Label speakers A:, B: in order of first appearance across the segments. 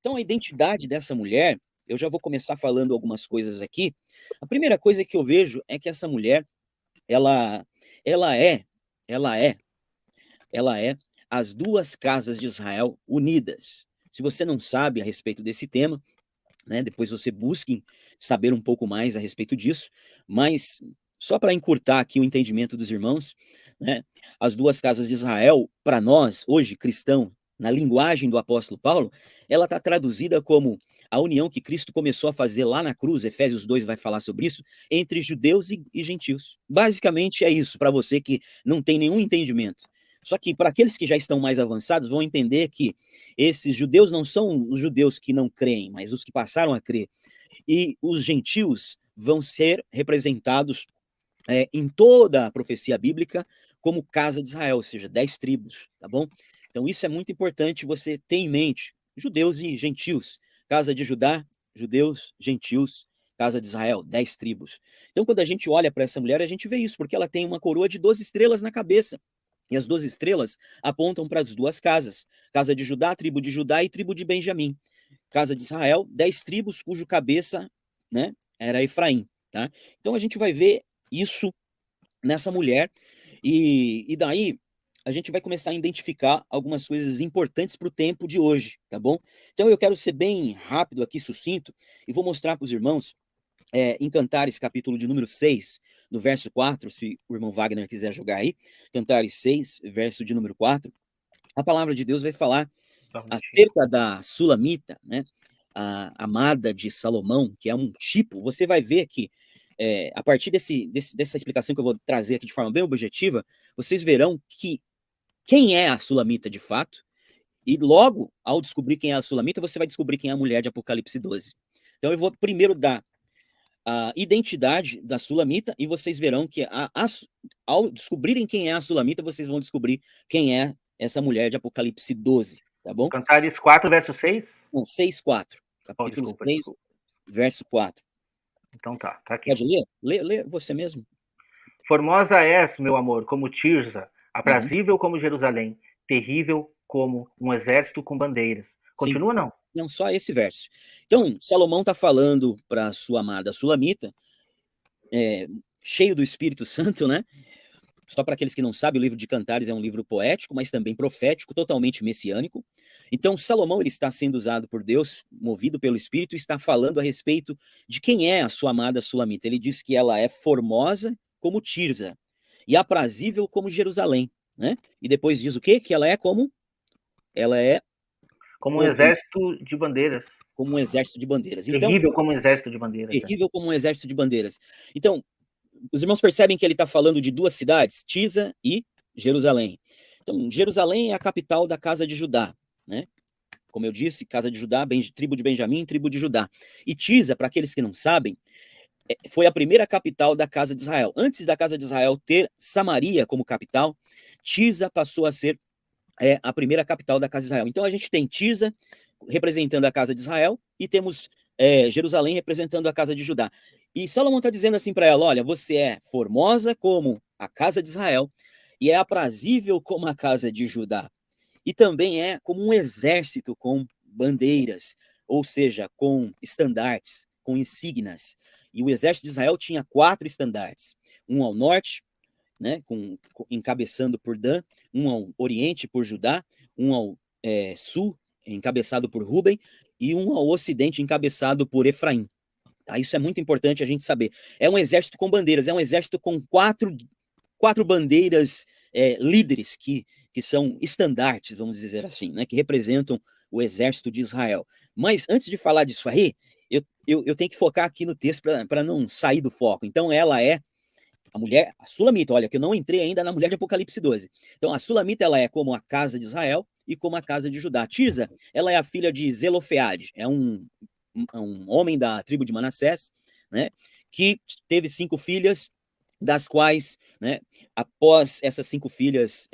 A: Então a identidade dessa mulher, eu já vou começar falando algumas coisas aqui. A primeira coisa que eu vejo é que essa mulher, ela ela é ela é ela é as 2 casas de Israel unidas. Se você não sabe a respeito desse tema, né, depois você busque saber um pouco mais a respeito disso, mas só para encurtar aqui o entendimento dos irmãos, né, as 2 casas de Israel, para nós, hoje, cristão, na linguagem do apóstolo Paulo, ela está traduzida como a união que Cristo começou a fazer lá na cruz, Efésios 2 vai falar sobre isso, entre judeus e gentios. Basicamente é isso, para você que não tem nenhum entendimento. Só que para aqueles que já estão mais avançados, vão entender que esses judeus não são os judeus que não creem, mas os que passaram a crer. E os gentios vão ser representados em toda a profecia bíblica como casa de Israel, ou seja, 10 tribos, tá bom? Então isso é muito importante você ter em mente, judeus e gentios, casa de Judá, judeus, gentios, casa de Israel, 10 tribos. Então quando a gente olha para essa mulher, a gente vê isso, porque ela tem uma coroa de 12 estrelas na cabeça. E as 12 estrelas apontam para as 2 casas, casa de Judá, tribo de Judá e tribo de Benjamim. Casa de Israel, 10 tribos cujo cabeça, né, era Efraim, tá? Então a gente vai ver isso nessa mulher, e daí a gente vai começar a identificar algumas coisas importantes para o tempo de hoje, tá bom? Então eu quero ser bem rápido aqui, sucinto, e vou mostrar para os irmãos, em Cantares, capítulo de número 6, no verso 4, se o irmão Wagner quiser jogar aí, Cantares 6, verso de número 4, a palavra de Deus vai falar
B: Só um minutinho.
A: acerca da Sulamita, né, a amada de Salomão, que é um tipo, você vai ver que a partir dessa explicação que eu vou trazer aqui de forma bem objetiva, vocês verão que quem é a Sulamita de fato, e logo, ao descobrir quem é a Sulamita, você vai descobrir quem é a mulher de Apocalipse 12. Então eu vou primeiro dar a identidade da Sulamita e vocês verão que ao descobrirem quem é a Sulamita, vocês vão descobrir quem é essa mulher de Apocalipse 12, tá bom?
B: Cantares 4, verso 6?
A: Não, 6:4.
B: Oh,
A: Capítulo
B: desculpa,
A: 6,
B: desculpa.
A: verso 4.
B: Então tá aqui.
A: Pode ler? Lê você mesmo.
B: Formosa és, meu amor, como Tirza,
A: Uhum.
B: aprazível como Jerusalém, terrível como um exército com bandeiras.
A: Sim.
B: Continua, não?
A: Não, só esse verso. Então, Salomão está falando para sua amada Sulamita, cheio do Espírito Santo, né? Só para aqueles que não sabem, o livro de Cantares é um livro poético, mas também profético, totalmente messiânico. Então, Salomão ele está sendo usado por Deus, movido pelo Espírito, e está falando a respeito de quem é a sua amada Sulamita. Ele diz que ela é formosa como Tirza e aprazível como Jerusalém, né? E depois diz o quê? Que ela é como? Ela é
B: Como um
A: como,
B: exército de bandeiras.
A: como um exército de bandeiras. Então,
B: Terrível como um exército de bandeiras.
A: terrível como um exército de bandeiras. Então, os irmãos percebem que ele está falando de 2 cidades, Tisa e Jerusalém. Então, Jerusalém é a capital da casa de Judá, né? Como eu disse, casa de Judá, tribo de Benjamim, tribo de Judá. E Tisa, para aqueles que não sabem, foi a primeira capital da casa de Israel. Antes da casa de Israel ter Samaria como capital, Tisa passou a ser a primeira capital da casa de Israel. Então a gente tem Tisa representando a casa de Israel e temos Jerusalém representando a casa de Judá. E Salomão está dizendo assim para ela: olha, você é formosa como a casa de Israel e é aprazível como a casa de Judá. E também é como um exército com bandeiras, ou seja, com estandartes, com insígnias. E o exército de Israel tinha 4 estandartes: um ao norte, né, encabeçando por Dan, um ao oriente por Judá, um ao sul, encabeçado por Ruben, e um ao ocidente, encabeçado por Efraim. Tá? Isso é muito importante a gente saber. É um exército com bandeiras, é um exército com quatro bandeiras líderes que são estandartes, vamos dizer assim, né, que representam o exército de Israel. Mas antes de falar disso aí, eu tenho que focar aqui no texto para não sair do foco. Então, ela é a mulher, a Sulamita, olha, que eu não entrei ainda na mulher de Apocalipse 12. Então, a Sulamita, ela é como a casa de Israel e como a casa de Judá. Tirza, ela é a filha de Zelofeade, é um homem da tribo de Manassés, né, que teve 5 filhas, das quais, né, após essas 5 filhas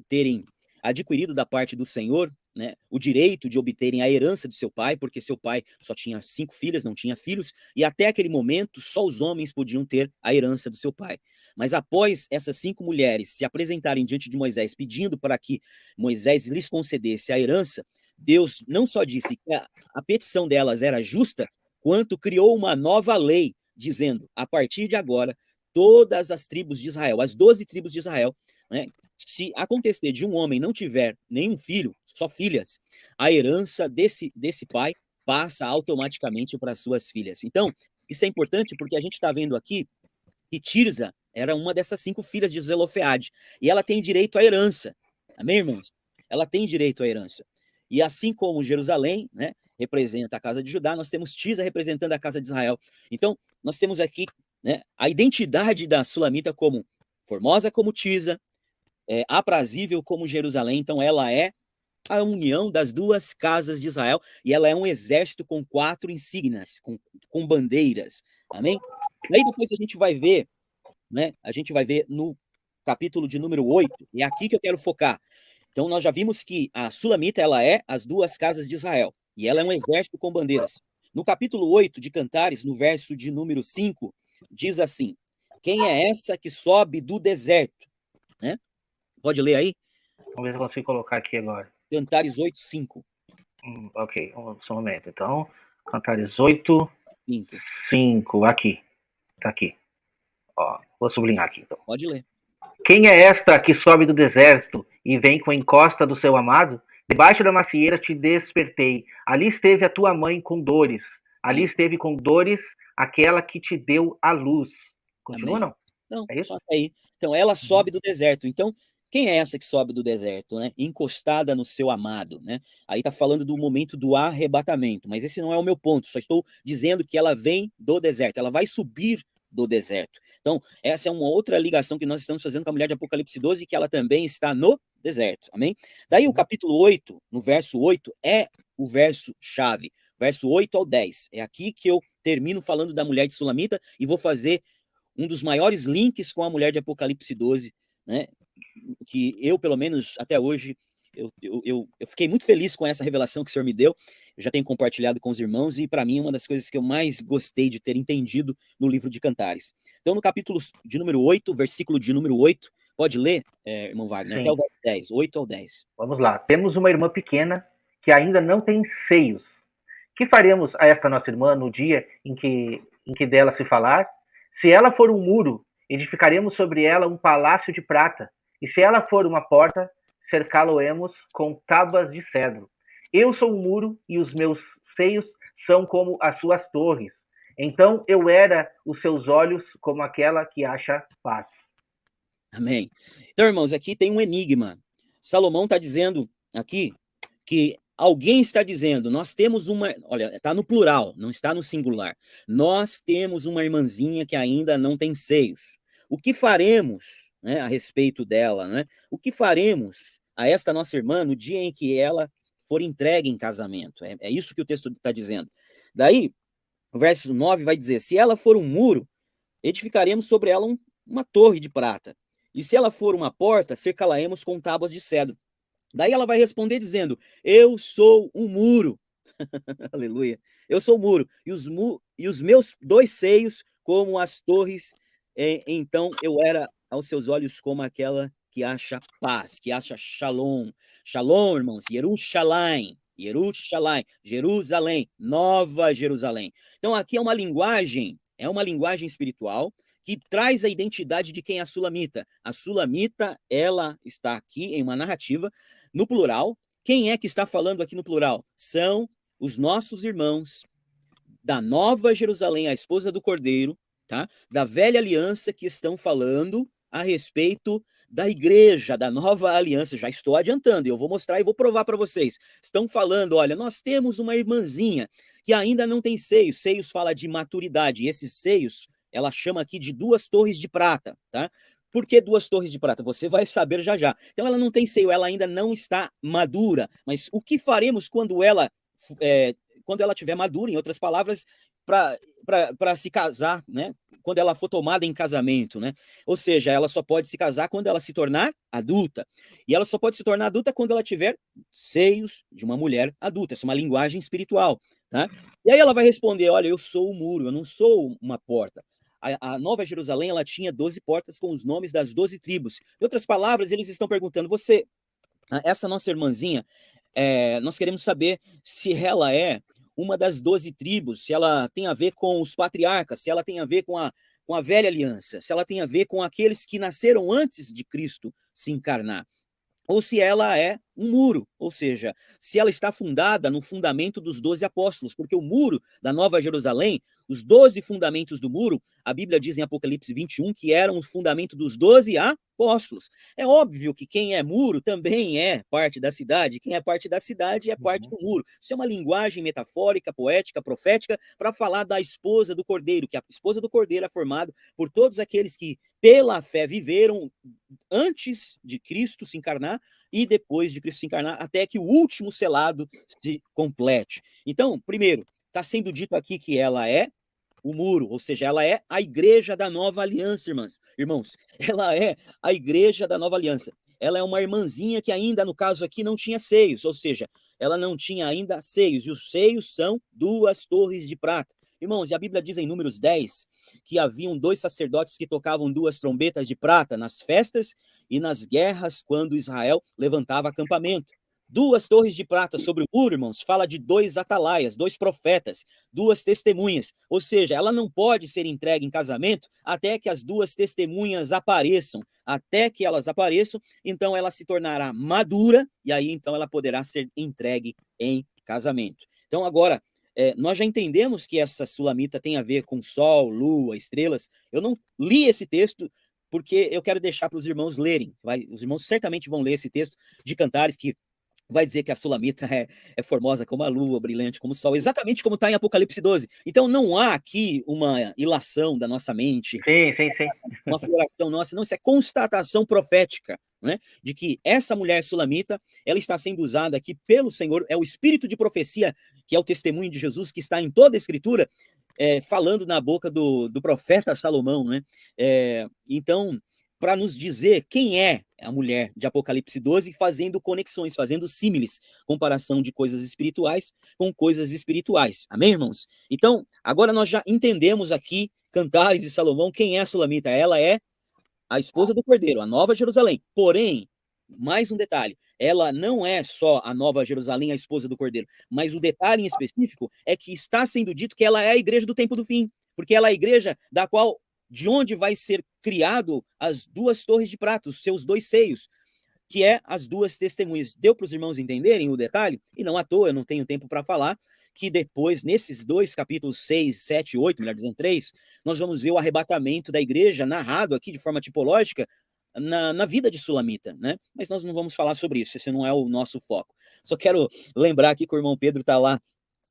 A: terem adquirido da parte do Senhor, né, o direito de obterem a herança do seu pai, porque seu pai só tinha 5 filhas, não tinha filhos, e até aquele momento só os homens podiam ter a herança do seu pai. Mas após essas 5 mulheres se apresentarem diante de Moisés, pedindo para que Moisés lhes concedesse a herança, Deus não só disse que a petição delas era justa, quanto criou uma nova lei, dizendo, a partir de agora, todas as tribos de Israel, as 12 tribos de Israel, né, se acontecer de um homem não tiver nenhum filho, só filhas, a herança desse pai passa automaticamente para as suas filhas. Então, isso é importante porque a gente está vendo aqui que Tirza era uma dessas 5 filhas de Zelofeade, e ela tem direito à herança. Amém, irmãos? Ela tem direito à herança. E assim como Jerusalém, né, representa a casa de Judá, nós temos Tirza representando a casa de Israel. Então, nós temos aqui, né, a identidade da Sulamita como formosa como Tirza, aprazível como Jerusalém. Então, ela é a união das 2 casas de Israel, e ela é um exército com 4 insígnias, com bandeiras. Amém? E aí depois a gente vai ver, né? A gente vai ver no capítulo de número 8, e é aqui que eu quero focar. Então, nós já vimos que a Sulamita, ela é as 2 casas de Israel, e ela é um exército com bandeiras. No capítulo 8 de Cantares, no verso de número 5, diz assim: quem é essa que sobe do deserto? Né? Pode ler aí?
B: Vamos ver se eu consigo colocar aqui agora.
A: Cantares 8, 5.
B: Ok, só um momento. Então, Cantares 8, 5. Aqui. Tá aqui. Ó, vou sublinhar aqui, então.
A: Pode ler.
B: Quem é esta que sobe do deserto e vem com a encosta do seu amado? Debaixo da macieira te despertei. Ali esteve a tua mãe com dores. Ali esteve com dores aquela que te deu a luz. Continua,
A: Amém.
B: não?
A: Não,
B: É isso?
A: só aí. Então, ela sobe do deserto. Então, quem é essa que sobe do deserto, né? Encostada no seu amado, né? Aí tá falando do momento do arrebatamento, mas esse não é o meu ponto. Só estou dizendo que ela vem do deserto. Ela vai subir do deserto. Então, essa é uma outra ligação que nós estamos fazendo com a mulher de Apocalipse 12, que ela também está no deserto. Amém? Daí o capítulo 8, no verso 8, é o verso chave. Verso 8 ao 10. É aqui que eu termino falando da mulher de Sulamita e vou fazer um dos maiores links com a mulher de Apocalipse 12, né? Que eu, pelo menos, até hoje, eu fiquei muito feliz com essa revelação que o Senhor me deu. Eu já tenho compartilhado com os irmãos, e para mim, uma das coisas que eu mais gostei de ter entendido no livro de Cantares. Então, no capítulo de número 8, versículo de número 8, pode ler, irmão Wagner, até o verso 10, 8 ao 10.
B: Vamos lá. Temos uma irmã pequena que ainda não tem seios. Que faremos a esta nossa irmã no dia em que dela se falar? Se ela for um muro, edificaremos sobre ela um palácio de prata. E se ela for uma porta, cercá-lo-emos com tábuas de cedro. Eu sou um muro e os meus seios são como as suas torres. Então eu era os seus olhos como aquela que acha paz.
A: Amém. Então, irmãos, aqui tem um enigma. Salomão está dizendo aqui que alguém está dizendo, nós temos uma, olha, está no plural, não está no singular. Nós temos uma irmãzinha que ainda não tem seios. O que faremos, né, a respeito dela, né? O que faremos a esta nossa irmã no dia em que ela for entregue em casamento? É isso que o texto está dizendo. Daí, o verso 9 vai dizer, se ela for um muro, edificaremos sobre ela uma torre de prata. E se ela for uma porta, cercá-la-emos com tábuas de cedro. Daí ela vai responder dizendo, eu sou um muro. Aleluia. Eu sou o muro. E os meus 2 seios como as torres. Então eu era aos seus olhos como aquela que acha paz, que acha shalom. Shalom, irmãos. Yerushalayim. Yerushalayim. Jerusalém. Nova Jerusalém. Então aqui é uma linguagem espiritual que traz a identidade de quem é a Sulamita. A Sulamita, ela está aqui em uma narrativa no plural. Quem é que está falando aqui no plural? São os nossos irmãos da Nova Jerusalém, a esposa do Cordeiro, tá? Da velha aliança, que estão falando a respeito da igreja, da nova aliança. Já estou adiantando, eu vou mostrar e vou provar para vocês. Estão falando, olha, nós temos uma irmãzinha que ainda não tem seios. Seios fala de maturidade, e esses seios ela chama aqui de 2 torres de prata, tá? Por que 2 torres de prata? Você vai saber já já. Então ela não tem seio, ela ainda não está madura. Mas o que faremos quando ela estiver madura, em outras palavras, para se casar, né? Quando ela for tomada em casamento, né? Ou seja, ela só pode se casar quando ela se tornar adulta. E ela só pode se tornar adulta quando ela tiver seios de uma mulher adulta. Essa é uma linguagem espiritual, tá? E aí ela vai responder, olha, eu sou o muro, eu não sou uma porta. A Nova Jerusalém, ela tinha 12 portas com os nomes das 12 tribos. Em outras palavras, eles estão perguntando, essa nossa irmãzinha, nós queremos saber se ela é uma das 12 tribos, se ela tem a ver com os patriarcas, se ela tem a ver com a velha aliança, se ela tem a ver com aqueles que nasceram antes de Cristo se encarnar, ou se ela é um muro, ou seja, se ela está fundada no fundamento dos 12 apóstolos, porque o muro da Nova Jerusalém, os 12 fundamentos do muro, a Bíblia diz em Apocalipse 21 que eram o fundamento dos 12 apóstolos. É óbvio que quem é muro também é parte da cidade, quem é parte da cidade é parte do muro. Isso é uma linguagem metafórica, poética, profética, para falar da esposa do Cordeiro, que a esposa do Cordeiro é formada por todos aqueles que, pela fé, viveram antes de Cristo se encarnar e depois de Cristo se encarnar, até que o último selado se complete. Então, primeiro, está sendo dito aqui que ela é o muro, ou seja, ela é a igreja da nova aliança, irmãos. Ela é a igreja da nova aliança. Ela é uma irmãzinha que ainda, no caso aqui, não tinha seios, ou seja, ela não tinha ainda seios, e os seios são 2 torres de prata. Irmãos, e a Bíblia diz em Números 10 que haviam 2 sacerdotes que tocavam 2 trombetas de prata nas festas e nas guerras quando Israel levantava acampamento. 2 torres de prata sobre o muro, irmãos, fala de 2 atalaias, 2 profetas, 2 testemunhas. Ou seja, ela não pode ser entregue em casamento até que as 2 testemunhas apareçam. Até que elas apareçam, então ela se tornará madura e aí então ela poderá ser entregue em casamento. Então agora, nós já entendemos que essa sulamita tem a ver com sol, lua, estrelas. Eu não li esse texto porque eu quero deixar para os irmãos lerem. Os irmãos certamente vão ler esse texto de Cantares, que vai dizer que a sulamita é formosa como a lua, brilhante como o sol, exatamente como está em Apocalipse 12. Então não há aqui uma ilação da nossa mente,
B: sim.
A: uma floração nossa, não, isso é constatação profética, né, de que essa mulher sulamita, ela está sendo usada aqui pelo Senhor, é o espírito de profecia, que é o testemunho de Jesus, que está em toda a Escritura, falando na boca do profeta Salomão, né? Então, para nos dizer quem é a mulher de Apocalipse 12, fazendo conexões, fazendo símiles, comparação de coisas espirituais com coisas espirituais. Amém, irmãos? Então, agora nós já entendemos aqui, Cantares de Salomão, quem é a sulamita. Ela é a esposa do Cordeiro, a Nova Jerusalém. Porém, mais um detalhe, ela não é só a Nova Jerusalém, a esposa do Cordeiro, mas o detalhe em específico é que está sendo dito que ela é a igreja do tempo do fim, porque ela é a igreja da qual, de onde vai ser criado as 2 torres de prata, os seus 2 seios, que é as 2 testemunhas. Deu para os irmãos entenderem o detalhe? E não à toa, eu não tenho tempo para falar, que depois, nesses 2 capítulos 6, 7 e 8, melhor dizendo 3, nós vamos ver o arrebatamento da igreja, narrado aqui de forma tipológica, na vida de Sulamita, né? Mas nós não vamos falar sobre isso, esse não é o nosso foco. Só quero lembrar aqui que o irmão Pedro está lá,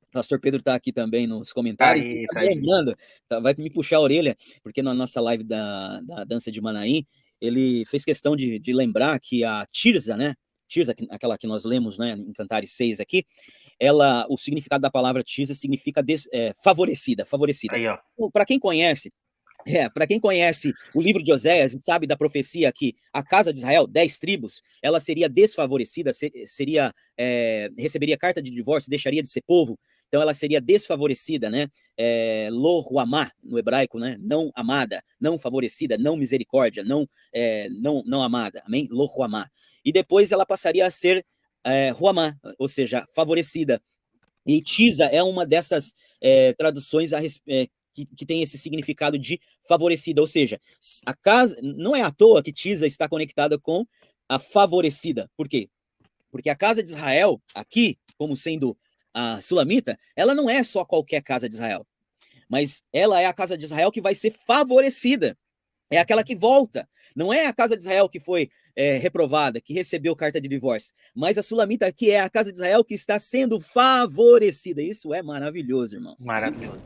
A: o pastor Pedro está aqui também nos comentários,
B: Tá aí.
A: lembrando, vai me puxar a orelha, porque na nossa live da dança de Manaim, ele fez questão de lembrar que a Tirza, né? Tirza, aquela que nós lemos, né, em Cantares 6 aqui, o significado da palavra Tirza significa favorecida.
B: Aí, ó.
A: Para quem conhece, o livro de Oséias e sabe da profecia que a casa de Israel, 10 tribos, ela seria desfavorecida, receberia carta de divórcio, deixaria de ser povo, então ela seria desfavorecida, né? Lo ruamá, no hebraico, né? Não amada, não favorecida, não misericórdia, não amada, amém? Lo ruamá. E depois ela passaria a ser ruamá, ou seja, favorecida. E Tiza é uma dessas traduções que tem esse significado de favorecida, ou seja, a casa, não é à toa que Tiza está conectada com a favorecida. Por quê? Porque a casa de Israel, aqui, como sendo a sulamita, ela não é só qualquer casa de Israel, mas ela é a casa de Israel que vai ser favorecida. É aquela que volta. Não é a casa de Israel que foi reprovada, que recebeu carta de divórcio, mas a sulamita aqui é a casa de Israel que está sendo favorecida. Isso é maravilhoso, irmãos.
B: Maravilhoso.